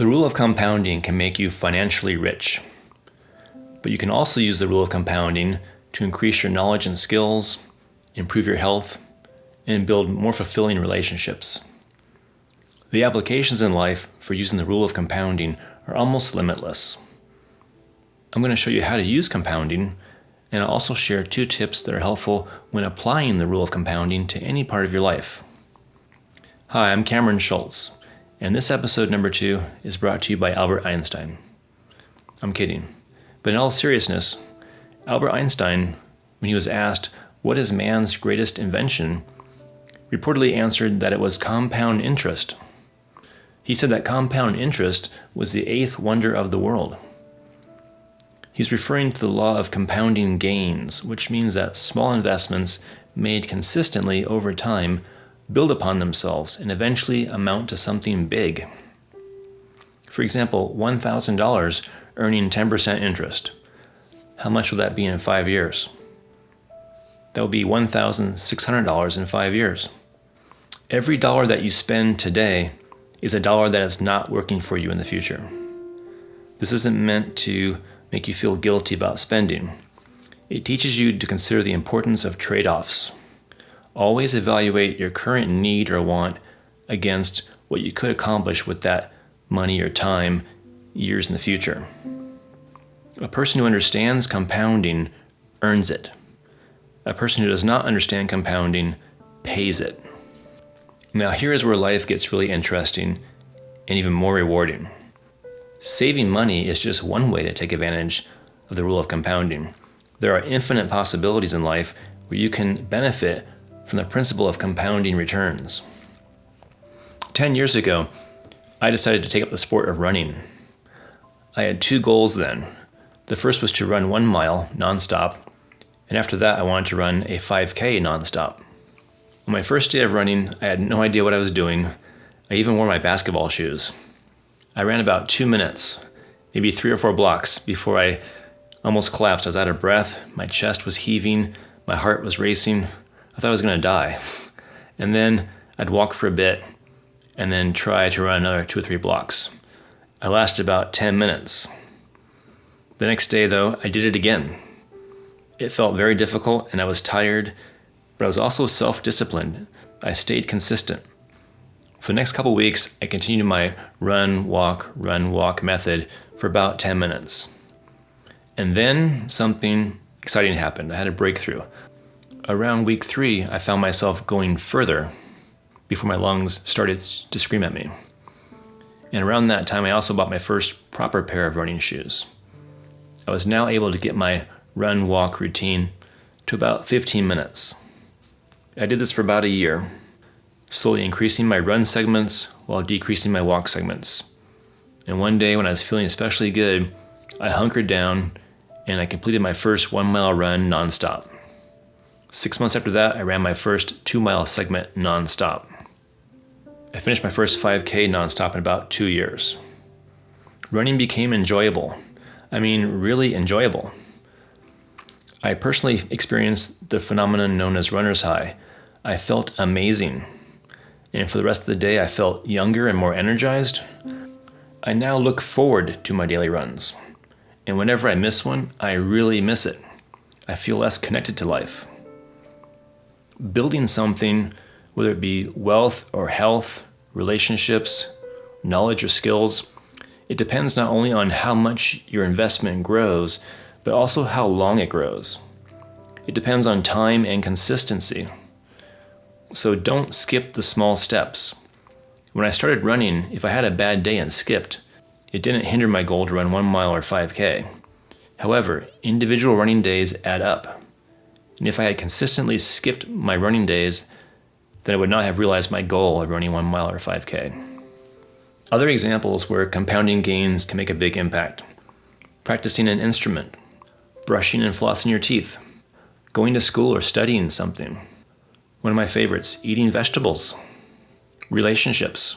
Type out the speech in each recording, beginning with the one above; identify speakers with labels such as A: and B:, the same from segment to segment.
A: The rule of compounding can make you financially rich, but you can also use the rule of compounding to increase your knowledge and skills, improve your health, and build more fulfilling relationships. The applications in life for using the rule of compounding are almost limitless. I'm going to show you how to use compounding, and I'll also share 2 tips that are helpful when applying the rule of compounding to any part of your life. Hi, I'm Cameron Schultz, and this episode number 2 is brought to you by Albert Einstein. I'm kidding. But in all seriousness, Albert Einstein, when he was asked, "What is man's greatest invention?" reportedly answered that it was compound interest. He said that compound interest was the 8th wonder of the world. He's referring to the law of compounding gains, which means that small investments made consistently over time build upon themselves and eventually amount to something big. For example, $1,000 earning 10% interest. How much will that be in 5 years? That will be $1,600 in 5 years. Every dollar that you spend today is a dollar that is not working for you in the future. This isn't meant to make you feel guilty about spending. It teaches you to consider the importance of trade-offs. Always evaluate your current need or want against what you could accomplish with that money or time years in the future. A person who understands compounding earns it. A person who does not understand compounding pays it. Now here is where life gets really interesting and even more rewarding. Saving money is just one way to take advantage of the rule of compounding. There are infinite possibilities in life where you can benefit from the principle of compounding returns. 10 years ago, I decided to take up the sport of running. I had 2 goals then. The first was to run 1 mile nonstop, and after that I wanted to run a 5K nonstop. On my first day of running, I had no idea what I was doing. I even wore my basketball shoes. I ran about 2 minutes, maybe 3 or 4 blocks, before I almost collapsed. I was out of breath, my chest was heaving, my heart was racing. I thought I was going to die. And then I'd walk for a bit and then try to run another 2 or 3 blocks. I lasted about 10 minutes. The next day, though, I did it again. It felt very difficult and I was tired, but I was also self-disciplined. I stayed consistent. For the next couple weeks, I continued my run, walk method for about 10 minutes. And then something exciting happened. I had a breakthrough. Around week 3, I found myself going further before my lungs started to scream at me. And around that time, I also bought my first proper pair of running shoes. I was now able to get my run-walk routine to about 15 minutes. I did this for about a year, slowly increasing my run segments while decreasing my walk segments. And one day when I was feeling especially good, I hunkered down and I completed my first 1 mile run nonstop. 6 months after that, I ran my first 2 mile segment nonstop. I finished my first 5K nonstop in about 2 years. Running became enjoyable. I mean, really enjoyable. I personally experienced the phenomenon known as runner's high. I felt amazing. And for the rest of the day, I felt younger and more energized. I now look forward to my daily runs. And whenever I miss one, I really miss it. I feel less connected to life. Building something, whether it be wealth or health, relationships, knowledge or skills, it depends not only on how much your investment grows, but also how long it grows. It depends on time and consistency. So don't skip the small steps. When I started running, if I had a bad day and skipped, it didn't hinder my goal to run 1 mile or 5K. However, individual running days add up. And if I had consistently skipped my running days, then I would not have realized my goal of running 1 mile or 5K. Other examples where compounding gains can make a big impact. Practicing an instrument, brushing and flossing your teeth, going to school or studying something. One of my favorites, eating vegetables, relationships,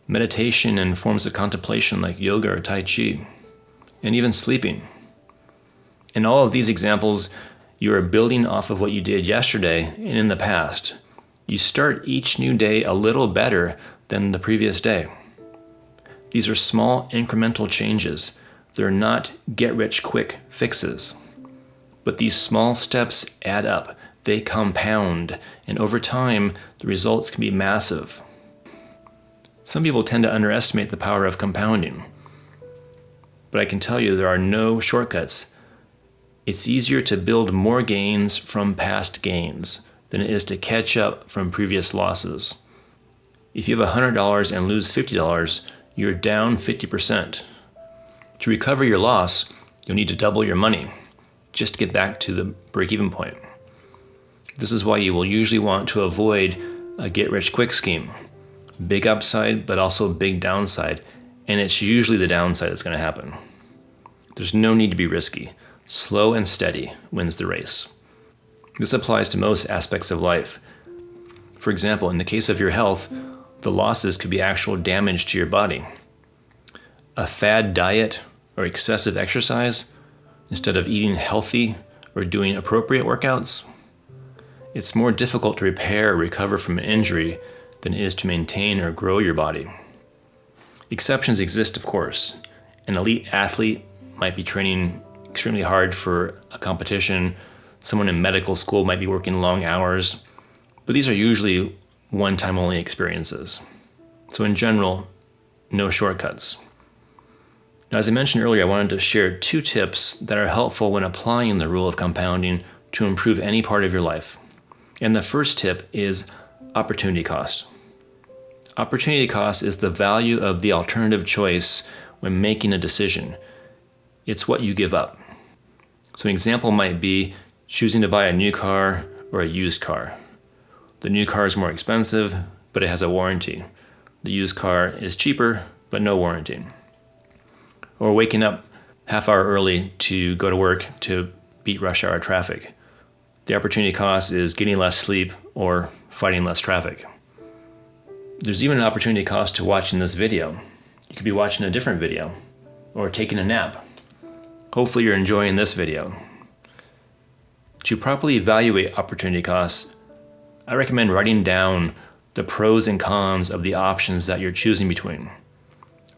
A: meditation and forms of contemplation like yoga or Tai Chi, and even sleeping. In all of these examples, you are building off of what you did yesterday and in the past. You start each new day a little better than the previous day. These are small incremental changes. They're not get-rich-quick fixes. But these small steps add up. They compound, and over time, the results can be massive. Some people tend to underestimate the power of compounding. But I can tell you there are no shortcuts. It's easier to build more gains from past gains than it is to catch up from previous losses. If you have $100 and lose $50, you're down 50%. To recover your loss, you'll need to double your money just to get back to the break-even point. This is why you will usually want to avoid a get-rich-quick scheme. Big upside, but also big downside, and it's usually the downside that's going to happen. There's no need to be risky. Slow and steady wins the race. This applies to most aspects of life. For example, in the case of your health, the losses could be actual damage to your body. A fad diet or excessive exercise, instead of eating healthy or doing appropriate workouts, it's more difficult to repair or recover from an injury than it is to maintain or grow your body. Exceptions exist, of course. An elite athlete might be training extremely hard for a competition. Someone in medical school might be working long hours. But these are usually one-time only experiences. So in general, no shortcuts. Now, as I mentioned earlier, I wanted to share 2 tips that are helpful when applying the rule of compounding to improve any part of your life. And the first tip is opportunity cost. Opportunity cost is the value of the alternative choice when making a decision. It's what you give up. So an example might be choosing to buy a new car or a used car. The new car is more expensive, but it has a warranty. The used car is cheaper, but no warranty. Or waking up half hour early to go to work to beat rush hour traffic. The opportunity cost is getting less sleep or fighting less traffic. There's even an opportunity cost to watching this video. You could be watching a different video or taking a nap. Hopefully you're enjoying this video. To properly evaluate opportunity costs, I recommend writing down the pros and cons of the options that you're choosing between.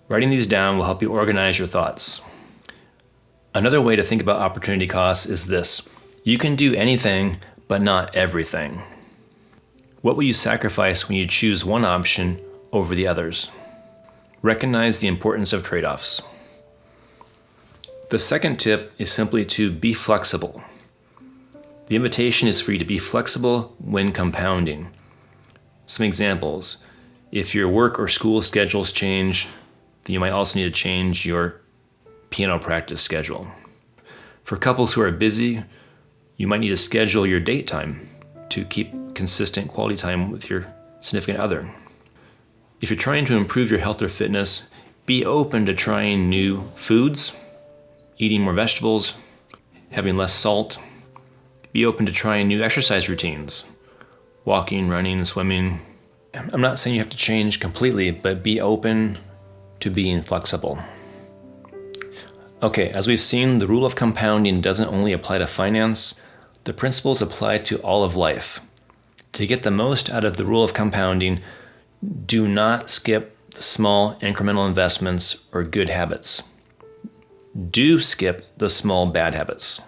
A: Writing these down will help you organize your thoughts. Another way to think about opportunity costs is this: you can do anything, but not everything. What will you sacrifice when you choose one option over the others? Recognize the importance of trade-offs. The second tip is simply to be flexible. The invitation is for you to be flexible when compounding. Some examples: if your work or school schedules change, then you might also need to change your piano practice schedule. For couples who are busy, you might need to schedule your date time to keep consistent quality time with your significant other. If you're trying to improve your health or fitness, be open to trying new foods, eating more vegetables, having less salt. Be open to trying new exercise routines, walking, running, swimming. I'm not saying you have to change completely, but be open to being flexible. Okay, as we've seen, the rule of compounding doesn't only apply to finance. The principles apply to all of life. To get the most out of the rule of compounding, do not skip the small incremental investments or good habits. Do skip the small bad habits.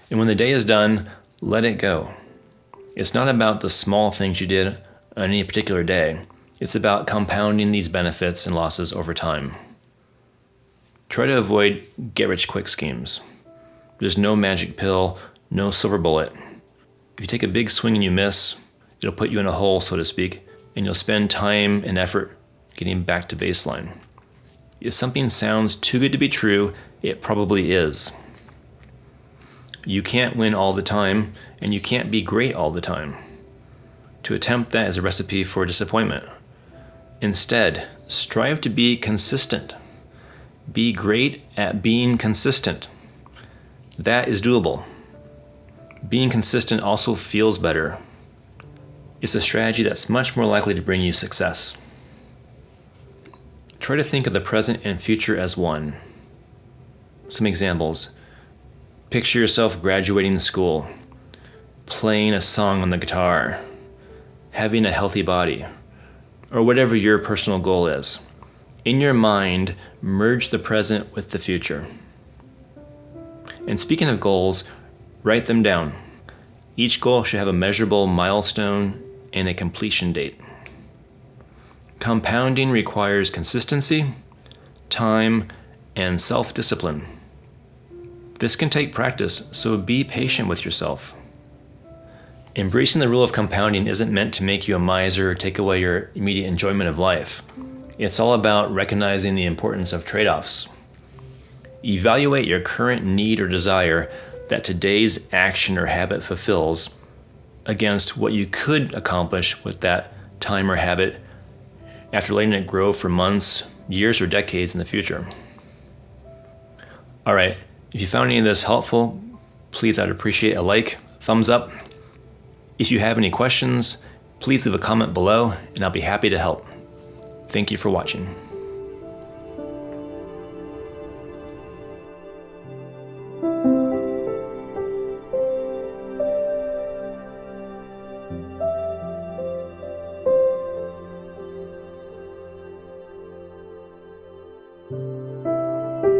A: And when the day is done, let it go. It's not about the small things you did on any particular day. It's about compounding these benefits and losses over time. Try to avoid get-rich-quick schemes. There's no magic pill, no silver bullet. If you take a big swing and you miss, it'll put you in a hole, so to speak, and you'll spend time and effort getting back to baseline. If something sounds too good to be true, it probably is. You can't win all the time, and you can't be great all the time. To attempt that is a recipe for disappointment. Instead, strive to be consistent. Be great at being consistent. That is doable. Being consistent also feels better. It's a strategy that's much more likely to bring you success. Try to think of the present and future as one. Some examples. Picture yourself graduating school, playing a song on the guitar, having a healthy body, or whatever your personal goal is. In your mind, merge the present with the future. And speaking of goals, write them down. Each goal should have a measurable milestone and a completion date. Compounding requires consistency, time, and self-discipline. This can take practice, so be patient with yourself. Embracing the rule of compounding isn't meant to make you a miser or take away your immediate enjoyment of life. It's all about recognizing the importance of trade-offs. Evaluate your current need or desire that today's action or habit fulfills against what you could accomplish with that time or habit after letting it grow for months, years, or decades in the future. All right, if you found any of this helpful, please, I'd appreciate a like, thumbs up. If you have any questions, please leave a comment below and I'll be happy to help. Thank you for watching.